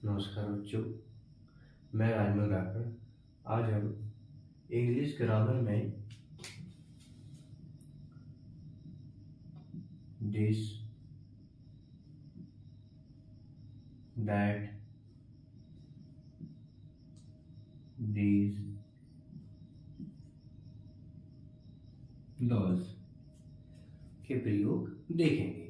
नमस्कार बच्चों, मैं राजमल राठौर। आज हम इंग्लिश ग्रामर में दिस, दैट, दीज, दोज के प्रयोग देखेंगे।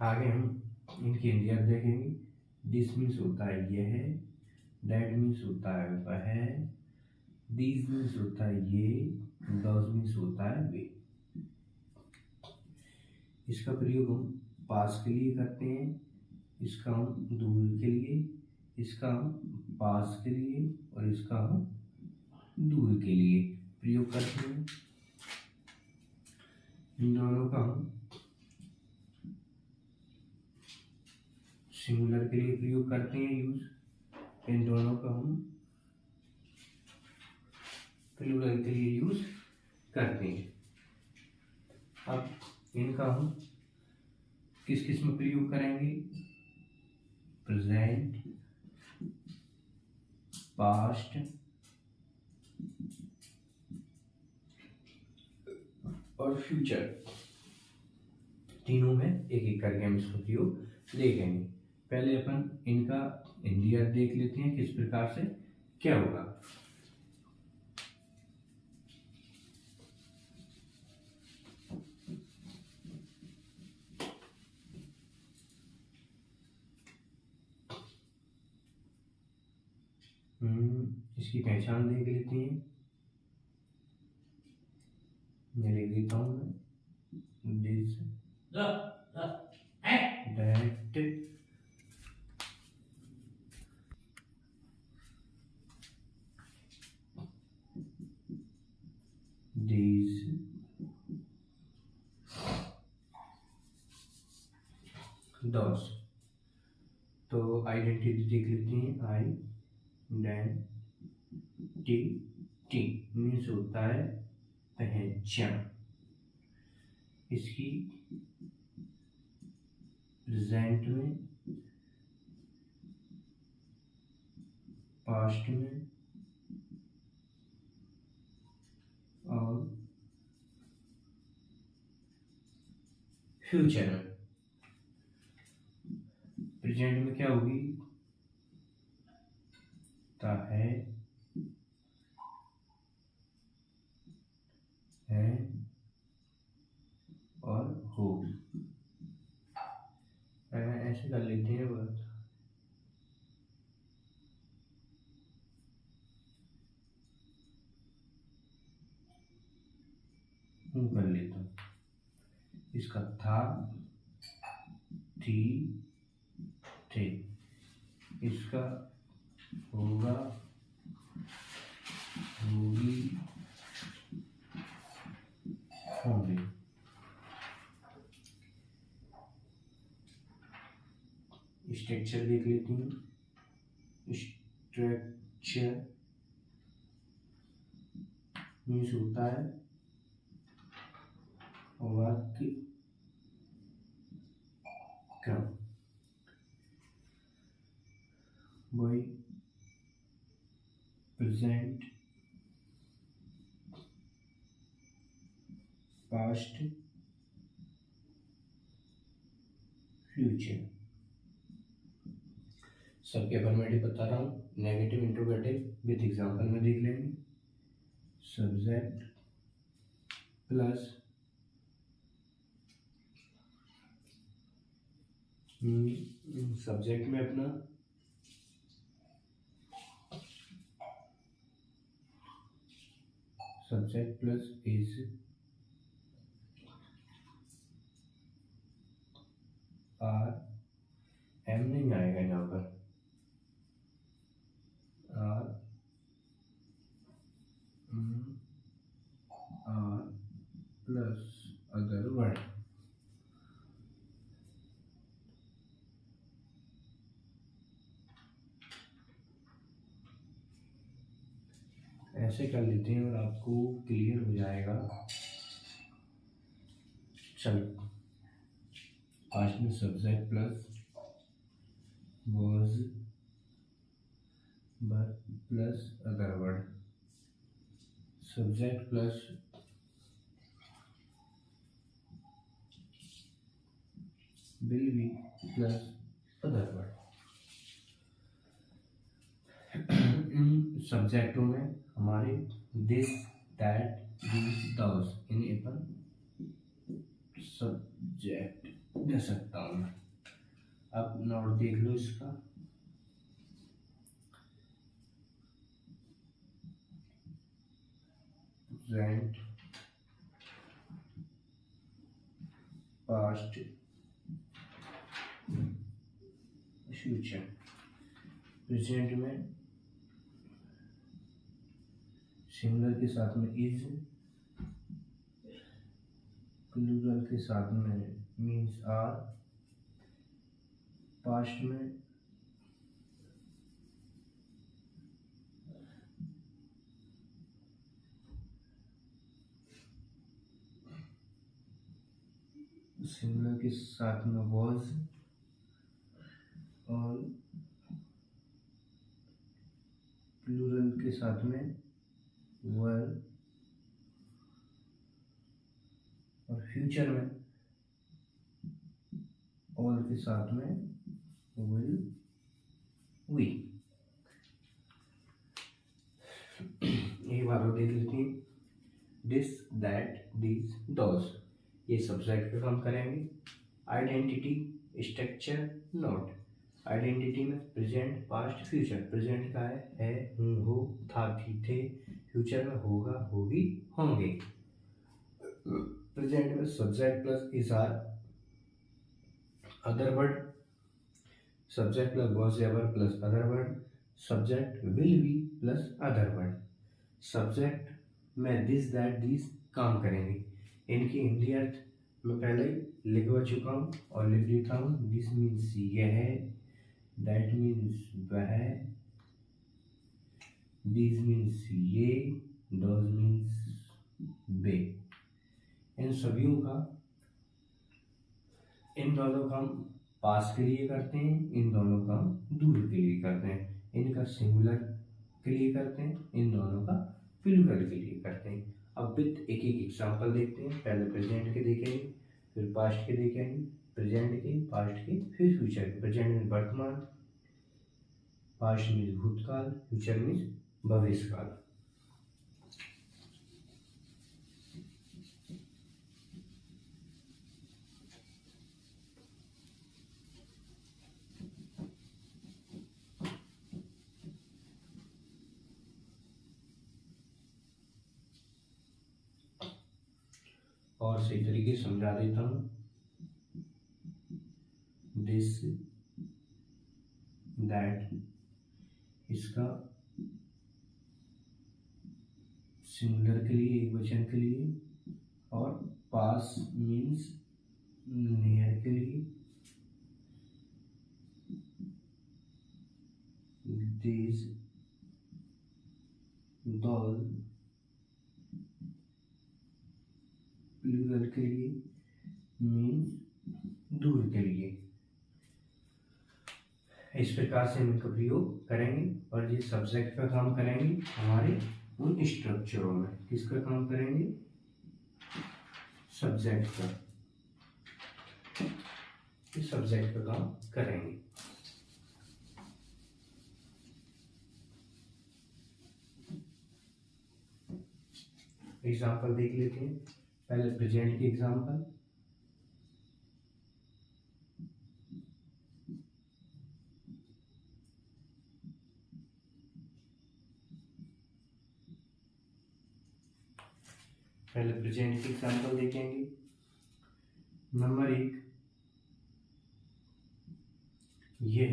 आगे हम इनकी इंडिया देखेंगे। दिस मीन्स होता है यह है, दैट मीन्स होता है वह है, दीज मीन्स होता है ये, दोज मीन्स होता है वे। इसका प्रयोग हम पास के लिए करते हैं, इसका हम दूर के लिए, इसका हम पास के लिए और इसका हम दूर के लिए प्रयोग करते हैं। इन दोनों का हम सिंगुलर के लिए प्रयोग करते हैं यूज। इन दोनों का हम प्लूरल के लिए यूज करते हैं। अब इनका हम किस किस में प्रयोग करेंगे? प्रेजेंट, पास्ट और फ्यूचर, तीनों में एक एक करके हम इसका प्रयोग देखेंगे। पहले अपन इनका हिंदी अर्थ देख लेते हैं किस प्रकार से क्या होगा। इसकी पहचान देख लेते हैं। मैं लिख देता हूँ दिस, दैट, these, those। तो आइडेंटिटी देख लेते हैं। टी मीन्स होता है पहचान। इसकी प्रेजेंट में, पास्ट में और फ्यूचर में। प्रेजेंट में क्या होगी? है और होगी। ऐसे कर लेते हैं बात। कर लेता हूँ। इसका था, थी, थे। इसका होगा, होगी, होंगे। स्ट्रक्चर देख लेती हूँ। स्ट्रक्चर मीन्स होता है वाक्य क्रम। वही प्रेजेंट, पास्ट, फ्यूचर। सबके अफर्मेटिव बता रहा हूँ। नेगेटिव इंट्रोगेटिव विद एग्जांपल में देख लेंगे। सब्जेक्ट प्लस सब्जेक्ट में अपना subject plus is, are, am नहीं आएगा यहाँ पर, आर प्लस अगर वर्ड। ऐसे कर लेते हैं और आपको क्लियर हो जाएगा। चलो, पास्ट में subject plus was plus other word, subject plus will be plus other word. इन सब्जेक्टों में हमारे दिस, दैट, दीज, दोस, इन्हें अपन सब्जेक्ट दे सकता हूँ मैं। अब नोट देख लो इसका। Present, past, future. प्रेजेंट में सिंगुलर के साथ में इज, प्लूरल के साथ में मीन्स आर। पास्ट में सिंगुलर के साथ में was और प्लूरल के साथ में were। और फ्यूचर में all के साथ में will, we। एक बार और देख लेते हैं। दिस, दैट, दीज, दोस, ये सब्जेक्ट पे काम करेंगे। Identity, structure, note. आइडेंटिटी में प्रेजेंट, पास्ट, फ्यूचर। प्रेजेंट का है, हूँ, हो, था, थी, थे। फ्यूचर में होगा, होगी, होंगे। प्रेजेंट में subject plus is, are. Other word, subject plus was, ever plus other word. Subject will be plus other word. Subject में दिस, दैट, दीज काम करेंगे। इनकी हिंदी अर्थ मैं पहले लिखवा चुका हूँ और लिख देता हूँ। दिस मीन्स यह है, दैट मीन्स वह, दीज मीन्स ये, दोज मीन्स वे। इन सभी का, इन दोनों का हम पास के लिए करते हैं, इन दोनों का हम दूर के लिए करते हैं। इनका सिंगुलर के लिए करते हैं, इन दोनों का प्लूरल के लिए करते हैं। अब विद एक एक एग्जांपल देखते हैं। पहले प्रेजेंट के देखेंगे, फिर पास्ट के देखेंगे, प्रेजेंट के, पास्ट के, फिर फ्यूचर के। प्रेजेंट में वर्तमान, पास्ट में भूतकाल, फ्यूचर में भविष्यकाल। और सही तरीके से समझा देता हूँ। दिस, दैट, इसका सिंगुलर के लिए, एक वचन के लिए, और पास मीन्स नियर के लिए, दिस, दोल प्लूरल के लिए, मीन्स दूर के लिए। इस प्रकार से हम इनका प्रयोग करेंगे और ये सब्जेक्ट का काम करेंगे हमारे उन स्ट्रक्चरों में। किसका काम करेंगे? सब्जेक्ट का, इस सब्जेक्ट का काम करेंगे। एग्जाम्पल देख लेते हैं। पहले प्रेजेंट की एग्जाम्पल। पहले प्रेजेंट की एग्जाम्पल देखेंगे। नंबर 1, यह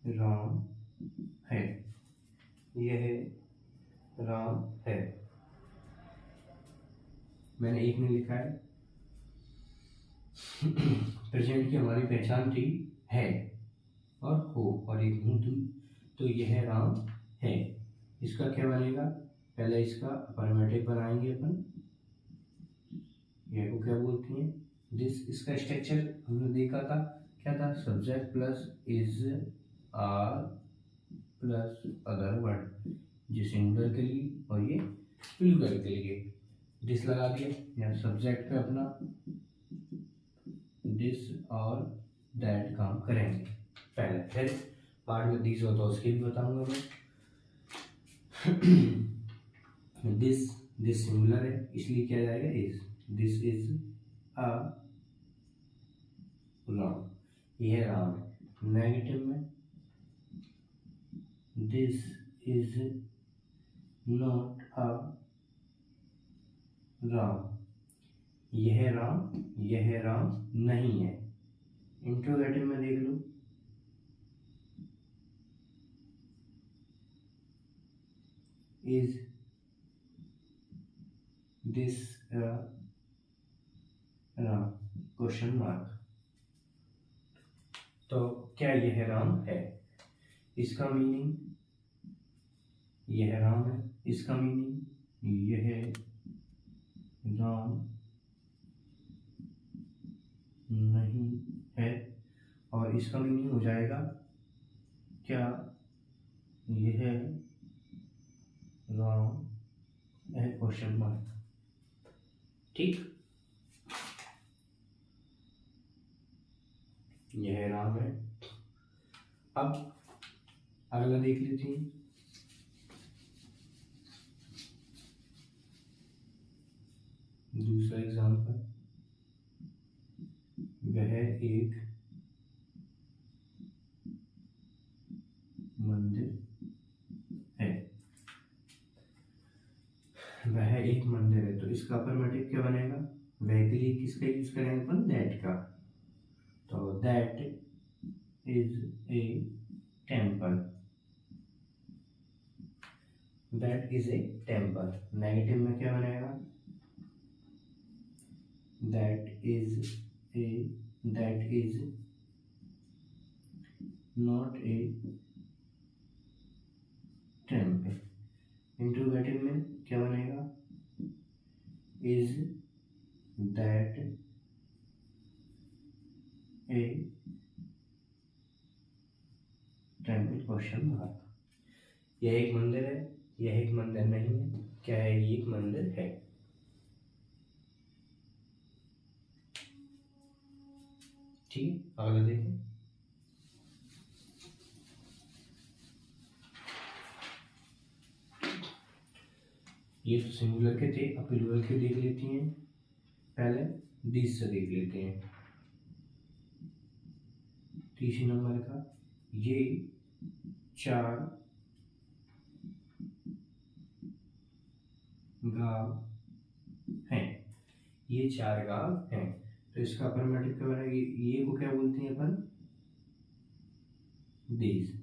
राम है, यह राम है। मैंने एक नहीं लिखा है। प्रेजेंट की हमारी पहचान थी है और हो और एक हूँ थी, तो यह राम है। इसका क्या बनेगा, पहले इसका अफर्मेटिव बनाएंगे अपन, यह को क्या बोलते हैं दिस। इसका स्ट्रक्चर हमने देखा था, क्या था, subject plus is are plus other word, ये सिंगुलर के लिए और ये प्लूरल के लिए। दिस लगा दिया, यहाँ सब्जेक्ट पे अपना दिस और दैट काम करेंगे पहले, फिर बाद में दिस हो तो उसके भी बताऊंगा मैं। दिस सिंगुलर है इसलिए क्या जाएगा is, this is a Ram, यह राम है। नेगेटिव में this is not a Ram, यह राम नहीं है। इंट्रोगेटिव में देख लो, is this Ram, question mark. तो क्या यह राम है, इसका मीनिंग यह राम है, इसका मीनिंग यह राम नहीं है, और इसका मीनिंग हो जाएगा क्या यह राम है, क्वेश्चन मार्क। ठीक, यह राम है। अब अगला देख लेते हैं, दूसरा एग्जाम्पल, वह एक मंदिर है, वह एक मंदिर है, तो इसका अफर्मेटिव क्या बनेगा, वह के लिए किसका यूज करेंगे अपन, दैट का। तो that is A temple, that is A temple. Negative में क्या बनेगा, that is not A temple. Interrogative में क्या बनेगा, is that A temple, question mark. यह एक मंदिर है, यह एक मंदिर नहीं है, क्या है, ये एक मंदिर है। ठीक है, अगला देखें, ये तो सिंगुलर के थे, अब प्लूरल के देख लेती हैं। पहले दिस से देख लेते हैं, तीसरे नंबर का, ये 4 गांव हैं, ये 4 गांव हैं, तो इसका अफर्मेटिव क्या बनेगा, ये को क्या बोलते हैं अपन, दीज।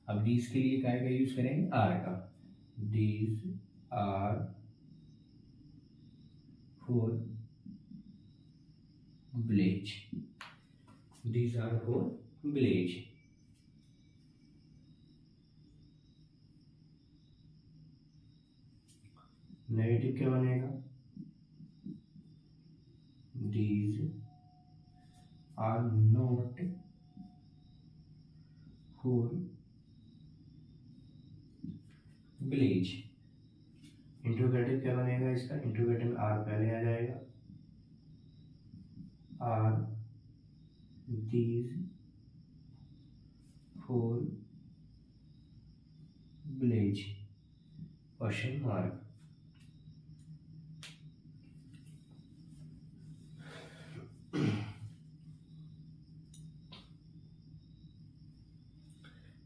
अब दीज के लिए काय का यूज करेंगे, आर का, these are four village, these are four village. Negative क्या बनेगा, these are not four village. Interrogative क्या बनेगा इसका, इंट्रोगेटिव आर पहले आ जाएगा, are these four village, question mark.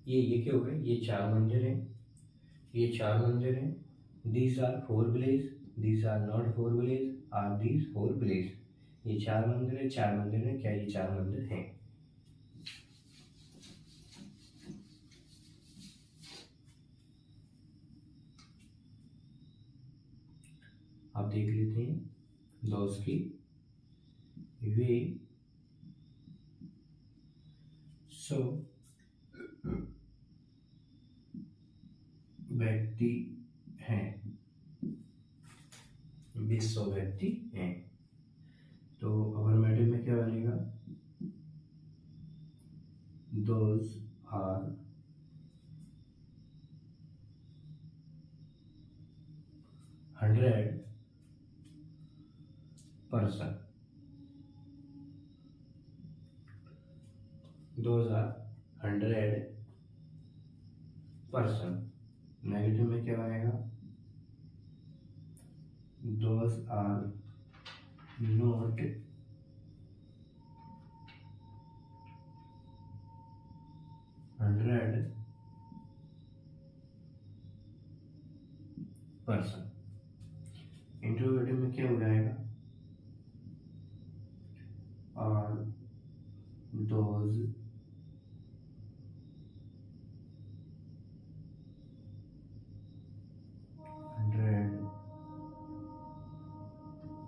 ये क्या हो गए, ये 4 मंदिर हैं, ये 4 मंदिर हैं। These are 4 village, these are not 4 village, are these 4 village. ये 4 मंदिर है, 4 मंदिर है, क्या ये 4 मंदिर हैं। आप देख लेते हैं, दोस्त की वे सौ व्यक्ति हैं, 200 व्यक्ति हैं। तो अफर्मेटिव में क्या बनेगा? Those are 100%। Those are 100%। Negative में क्या बनेगा? Those are not 100%। इंट्रोगेटिव में क्या हो जाएगा? Are those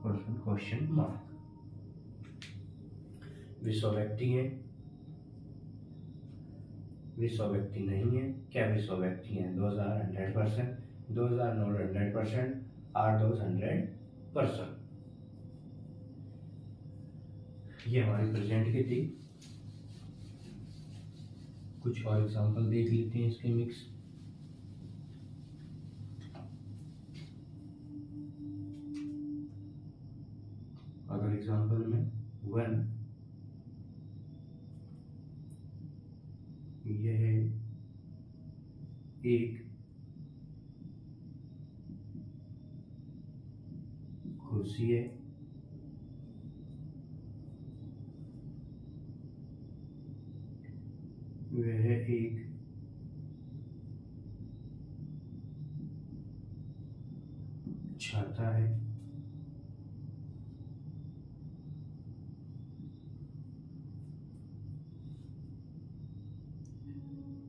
100% question mark. विश्व व्यक्ति है, विश्व व्यक्ति नहीं है। क्या विश्व व्यक्ति हैं? 100%, 100% आर 100%। ये हमारी प्रेजेंट की थी। कुछ और एग्जांपल देख लेते हैं इसके मिक्स। अगर एग्जांपल में 1 यह है एक कुर्सी है, वह एक छाता है,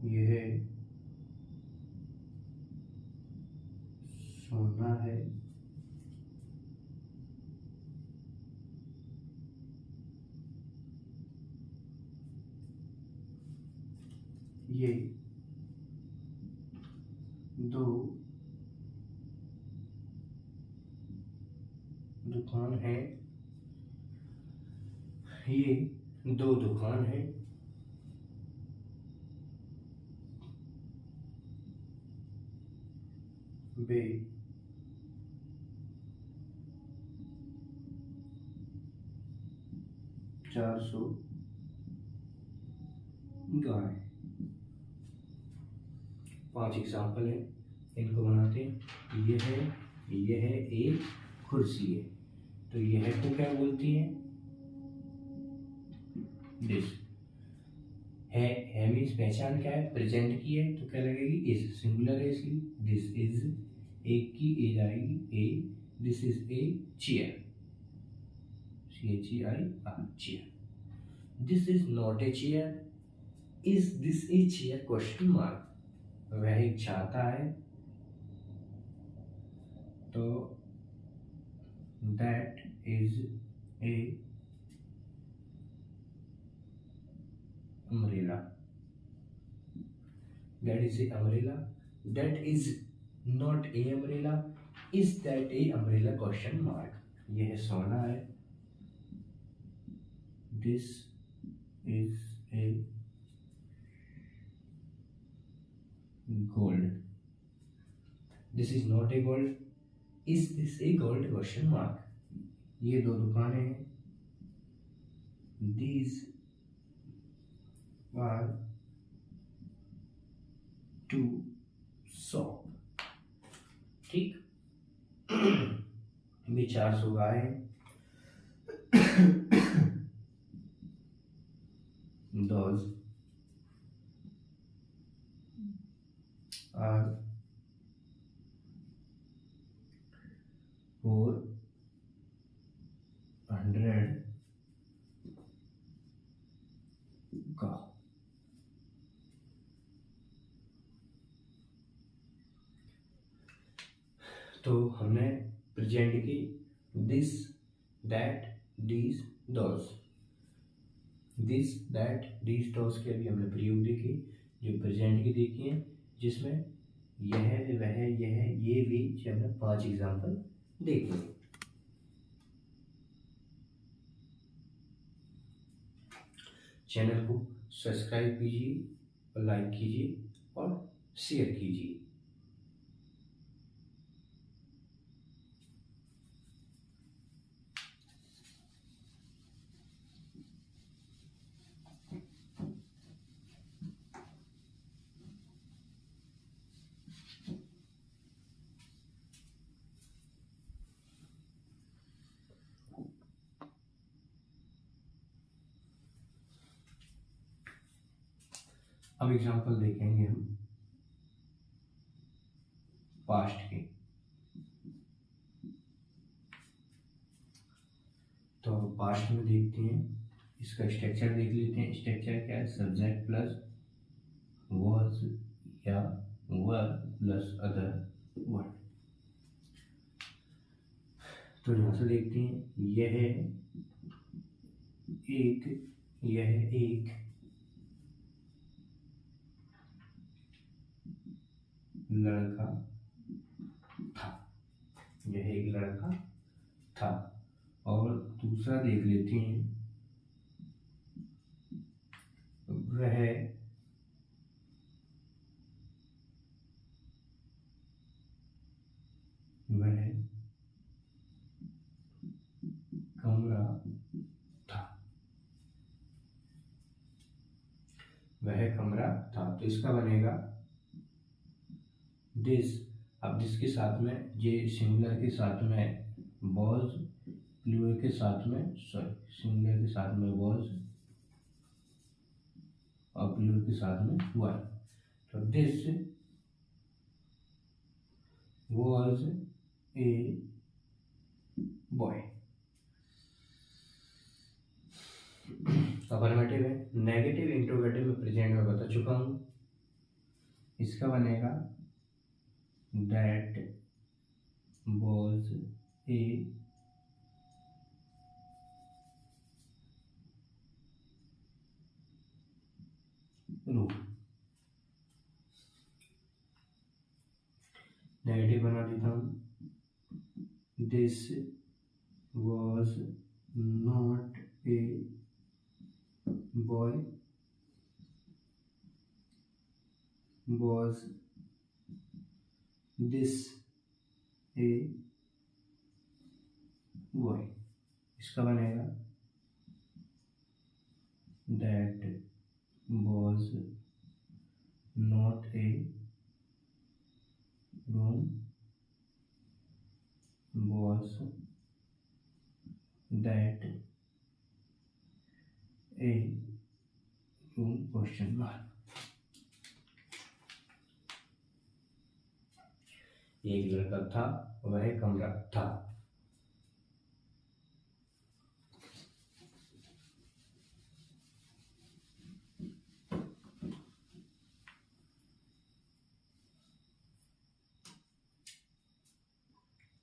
यह सोना है, ये 2 दुकान है, ये 2 दुकान है, वे 400 गाय। 5 एग्जाम्पल है, इनको बनाते हैं। यह है एक कुर्सी है, तो यह को क्या बोलती है? दिस है मीन्स पहचान क्या है? प्रेजेंट की है, तो क्या लगेगी? इज। सिंगुलर है इसलिए दिस इज, एक की एज आएगी a. This is a chair, CHEIR, chair. This is not a chair, is this a chair question mark. वह एक छाता है, तो that is a umbrella, that is a umbrella, that is not a umbrella, is that a umbrella question mark। यह सोना है, this is a gold, this is not a gold, is this a gold question mark। ये 2 दुकानें हैं, these are 2 shop। ठीक। ये 400 गाय हैं, those are 400 का। तो हमने प्रेजेंट की this that, these, those. This, that, these, those के अभी हमने प्रयोग देखे, जो प्रेजेंट के देखे हैं, जिसमें यह, वह, यह, ये, वे, हमने 5 एग्जाम्पल देखे। चैनल को सब्सक्राइब कीजिए, लाइक कीजिए और शेयर कीजिए। अब एग्जाम्पल देखेंगे हम पास्ट के। तो पास्ट में देखते हैं, इसका स्ट्रक्चर देख लेते हैं। स्ट्रक्चर क्या है? सब्जेक्ट प्लस वाज या वर प्लस अदर वर्ड। तो यहां से देखते हैं, यह एक लड़का था। यह एक लड़का था। और दूसरा देख लेते हैं, वह कमरा था। वह कमरा था। तो इसका बनेगा दिस। अब दिस के साथ में, ये सिंगुलर के साथ में वॉज, प्लूरल के साथ में, सॉरी, सिंगुलर के साथ में वॉज और प्लूरल के साथ में वर। तो this was a boy. Affirmative है। नेगेटिव इंट्रोगेटिव में प्रेजेंट में बता चुका हूं। इसका बनेगा that was a room. Negative बना देता हूं, this was not a boy, was this a boy। इसका बनेगा that was not a room, was that a room, question mark। एक लड़का था, वह कमरा था।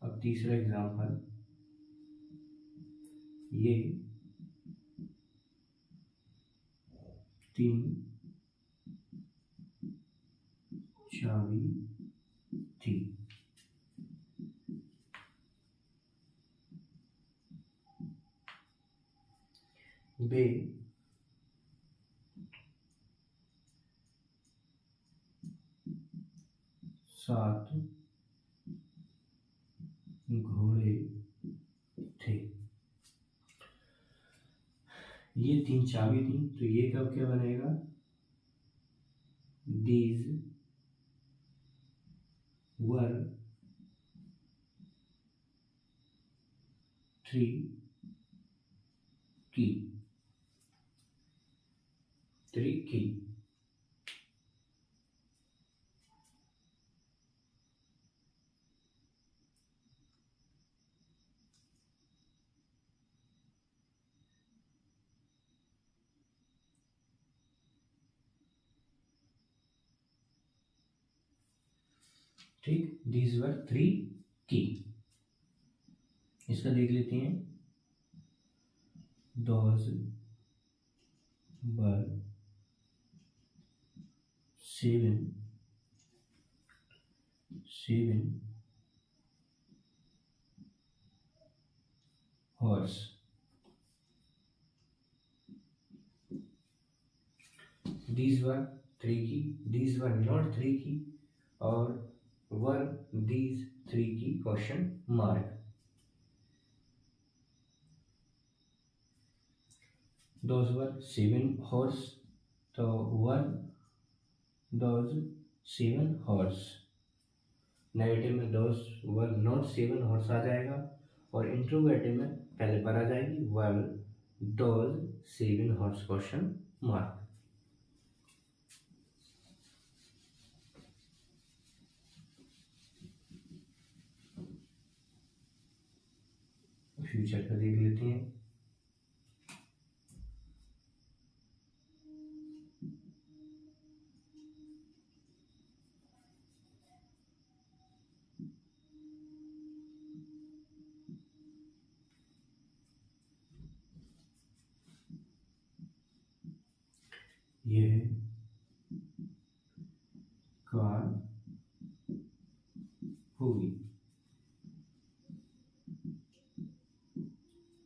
अब तीसरा एग्जाम्पल, ये 3 चाबी थी। वे 7 घोड़े थे। ये 3 चाबी थी, तो ये कब क्या बनेगा? दीज वर 3 की। 3 की। ठीक, दीज वर 3 की। इसका देख लेते हैं, those were 7 horse. These were 3 की, these were not 3 की, और were these 3 की question mark. Those were 7 horse, तो were those 7 horse. नेगेटिव में those were not 7 horse आ जाएगा, और इंट्रोगेटिव में पहले पर आ जाएगी were those 7 horse question mark. Future का देख लेते हैं. ये है कार हुई,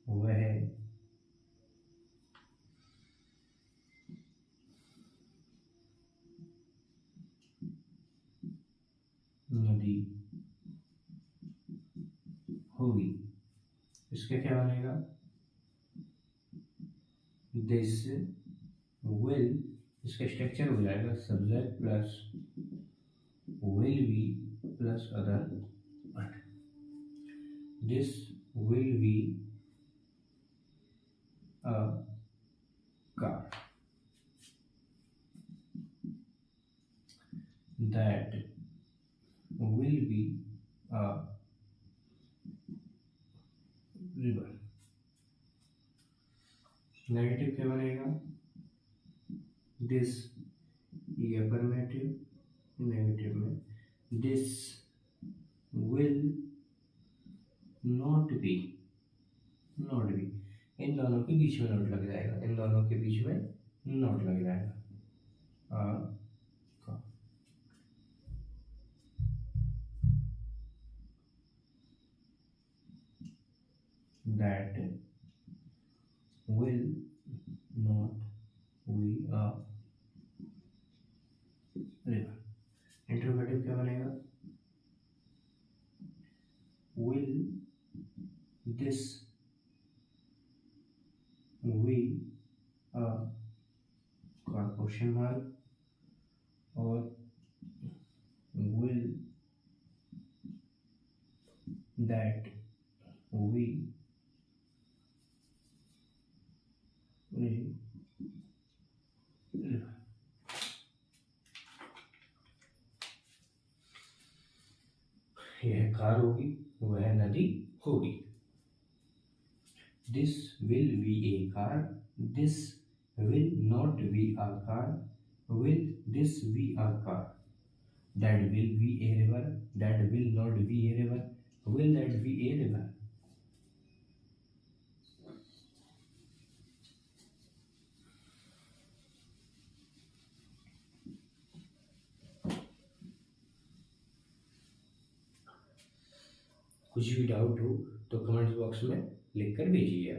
वह नदी होगी. इसका क्या बनेगा? दिस विल, इसका स्ट्रक्चर हो जाएगा subject plus will be plus other. This will B a car. That will be a river. Negative क्या बनेगा? दिस, ये अफर्मेटिव, नेगेटिव में दिस विल नॉट बी, इन दोनों के बीच में नोट लग जाएगा, इन दोनों के बीच में नोट लग जाएगा. that will not be a river. Interrogative क्या बनेगा? will this be a question mark, और will that we यह कार होगी, वह नदी होगी. This will be a car, this will not be a car, will this be a car. That will be a river, that will not be a river, will that be a river. कुछ भी doubt हो तो comments box में लिख कर भेजिए.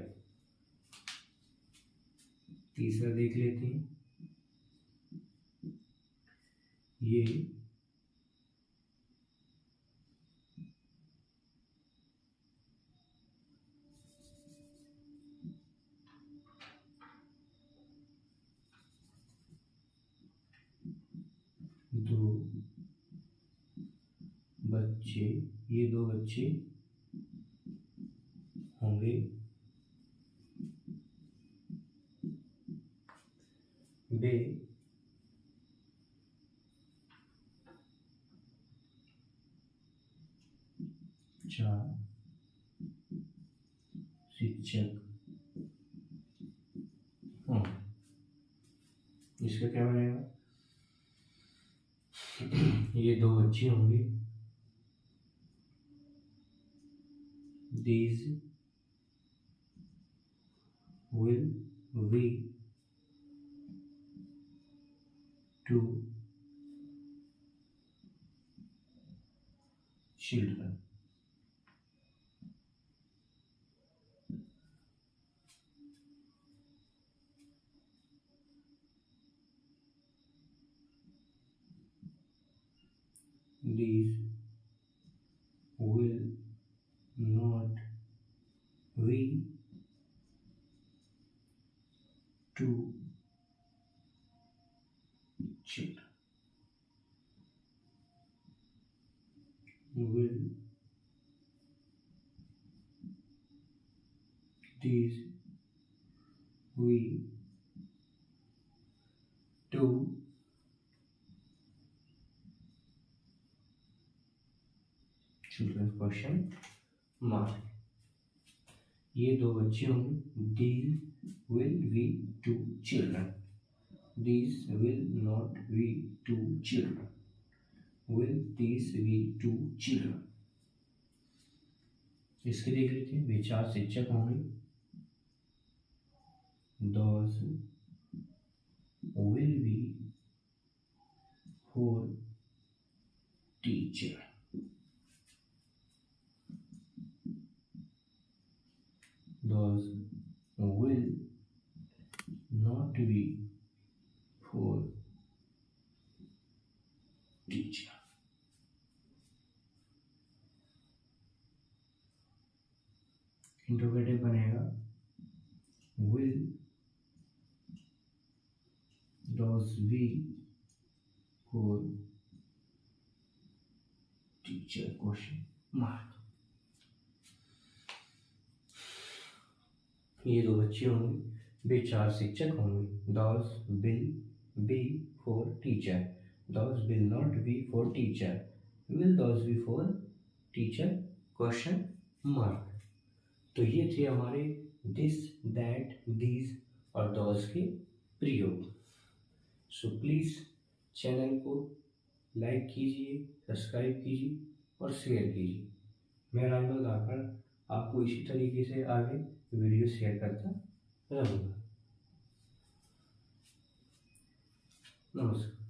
तीसरा देख लेते हैं. ये दो बच्चे, ये 2 बच्चे होंगे. वे चार शिक्षक होंगे. इसका क्या बनेगा? ये 2 बच्चे होंगे. These we two children. These will not we two children. Will these we two children question mark. ये दो बच्चे होंगे. These will be two children. These will not be two children. Will these be two children? इसके देख लेते हैं. वे चार शिक्षक होंगे. Those will be four teacher. Those will not be four teacher. Interrogative बनेगा will those be four teacher question mark. ये दो बच्चे होंगे. वे चार शिक्षक होंगे. Those will be four teacher. Those will not be four teacher. Will those be four teacher question mark. तो ये थे हमारे दिस, दैट, दीज और दोज के प्रयोग. सो प्लीज़ चैनल को लाइक कीजिए, सब्सक्राइब कीजिए और शेयर कीजिए. मैं राजमल धाकड़ आपको इसी तरीके से आगे वीडियो शेयर करता रहूँगा. नमस्कार.